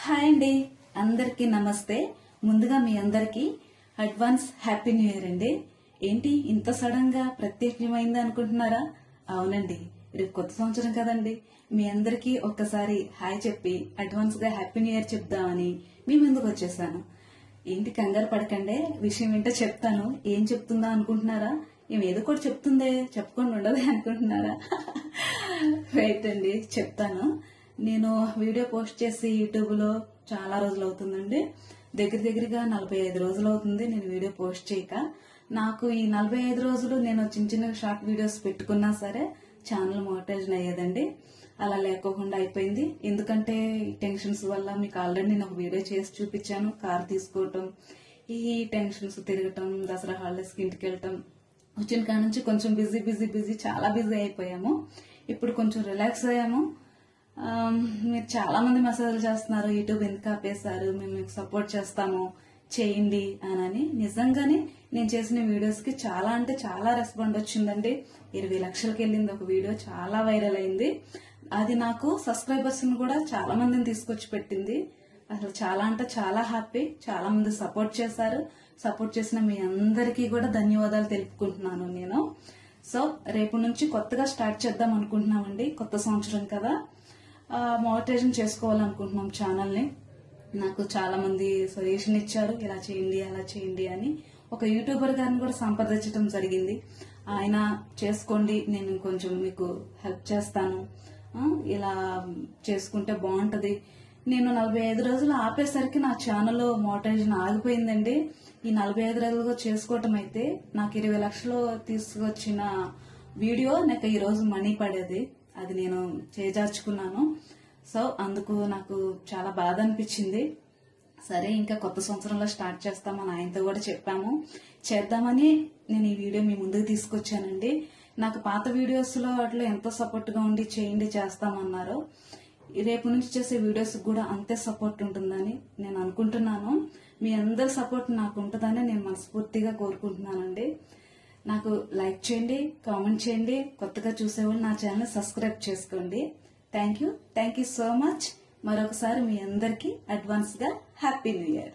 Hi అండి, అందరికీ నమస్తే. ముందుగా మీ అందరికీ అడ్వాన్స్ హ్యాపీ న్యూ ఇయర్ అండి. ఏంటి ఇంత సడన్ గా ప్రత్యేకమైంది అనుకుంటున్నారా? అవునండి, రేపు కొత్త సంవత్సరం కదండి. మీ అందరికీ ఒక్కసారి హాయ్ చెప్పి అడ్వాన్స్ గా హ్యాపీ న్యూ ఇయర్ చెప్దామని మీ ముందుకు వచ్చేసాను. ఏంటి కంగారు పడకండి, విషయం ఏంటో చెప్తాను. ఏం చెప్తుందా అనుకుంటున్నారా? ఏదో కూడా చెప్తుందే, చెప్పకుండా ఉండదే అనుకుంటున్నారా? రైట్ అండి, చెప్తాను. నేను వీడియో పోస్ట్ చేసి యూట్యూబ్ లో చాలా రోజులు అవుతుందండి. దగ్గరగా 45 రోజులు అవుతుంది నేను వీడియో పోస్ట్ చేయక. నాకు ఈ 45 రోజులు నేను చిన్న చిన్న షార్ట్ వీడియోస్ పెట్టుకున్నా సరే ఛానల్ మోనిటైజేషన్ అయ్యేదండి. అలా లేకోకుండా అయిపోయింది. ఎందుకంటే ఈ టెన్షన్స్ వల్ల మీకు ఆల్రెడీ నేను ఒక వీడియో చేసి చూపించాను. కార్ తీసుకోవటం, ఈ టెన్షన్స్ తిరగటం, దసరా హాలిడేస్ కి ఇంటికి వెళ్ళటం, వచ్చిన కాడ నుంచి కొంచెం బిజీ చాలా బిజీ అయిపోయాము. ఇప్పుడు కొంచెం రిలాక్స్ అయ్యాము. మీరు చాలా మంది మెసేజ్లు చేస్తున్నారు, యూట్యూబ్ ఎందుకు ఆపేశారు, మేము మీకు సపోర్ట్ చేస్తాము చేయండి అని. నిజంగానే నేను చేసిన వీడియోస్ కి చాలా అంటే చాలా రెస్పాండ్ వచ్చిందండి. 20 లక్షలకి వెళ్ళింది ఒక వీడియో, చాలా వైరల్ అయింది. అది నాకు సబ్స్క్రైబర్స్ ని కూడా చాలా మందిని తీసుకొచ్చి పెట్టింది. అసలు చాలా అంటే చాలా హ్యాపీ. చాలా మంది సపోర్ట్ చేశారు. సపోర్ట్ చేసిన మీ అందరికీ కూడా ధన్యవాదాలు తెలుపుకుంటున్నాను నేను. సో రేపు నుంచి కొత్తగా స్టార్ట్ చేద్దాం అనుకుంటున్నామండి. కొత్త సంవత్సరం కదా, మోటివేషన్ చేసుకోవాలనుకుంటున్నాం ఛానల్ ని. నాకు చాలా మంది సజెషన్ ఇచ్చారు, ఇలా చేయండి అలా చేయండి అని. ఒక యూట్యూబర్ గారిని కూడా సంప్రదించడం జరిగింది. ఆయన చేసుకోండి, నేను కొంచెం మీకు హెల్ప్ చేస్తాను, ఇలా చేసుకుంటే బాగుంటది. నేను 45 రోజులు ఆపేసరికి నా ఛానల్ మోటివేషన్ ఆగిపోయిందండి. ఈ 45 రోజులుగా చేసుకోవటం అయితే నాకు 20 లక్షలు తీసుకొచ్చిన వీడియో నాకు ఈ రోజు మనీ పడేది. అది నేను చేజార్చుకున్నాను. సో అందుకు నాకు చాలా బాధ అనిపించింది. సరే, ఇంకా కొత్త సంవత్సరంలో స్టార్ట్ చేస్తామని ఆయనతో కూడా చెప్పాము. చేద్దామని నేను ఈ వీడియో మీ ముందుకు తీసుకొచ్చానండి. నాకు పాత వీడియోస్ లో వాటిలో ఎంతో సపోర్ట్ గా ఉండి చేయండి చేస్తామన్నారు. రేపు నుంచి చేసే వీడియోస్ కూడా అంతే సపోర్ట్ ఉంటుందని నేను అనుకుంటున్నాను. మీ అందరి సపోర్ట్ నాకు ఉంటుందని నేను మనస్ఫూర్తిగా కోరుకుంటున్నానండి. నాకు లైక్ చేయండి, కామెంట్ చేయండి. కొత్తగా చూసేవాళ్ళు నా ఛానల్ సబ్స్క్రైబ్ చేసుకోండి. Thank you so much. మరొకసారి మీ అందరికీ అడ్వాన్స్ గా హ్యాపీ న్యూ ఇయర్.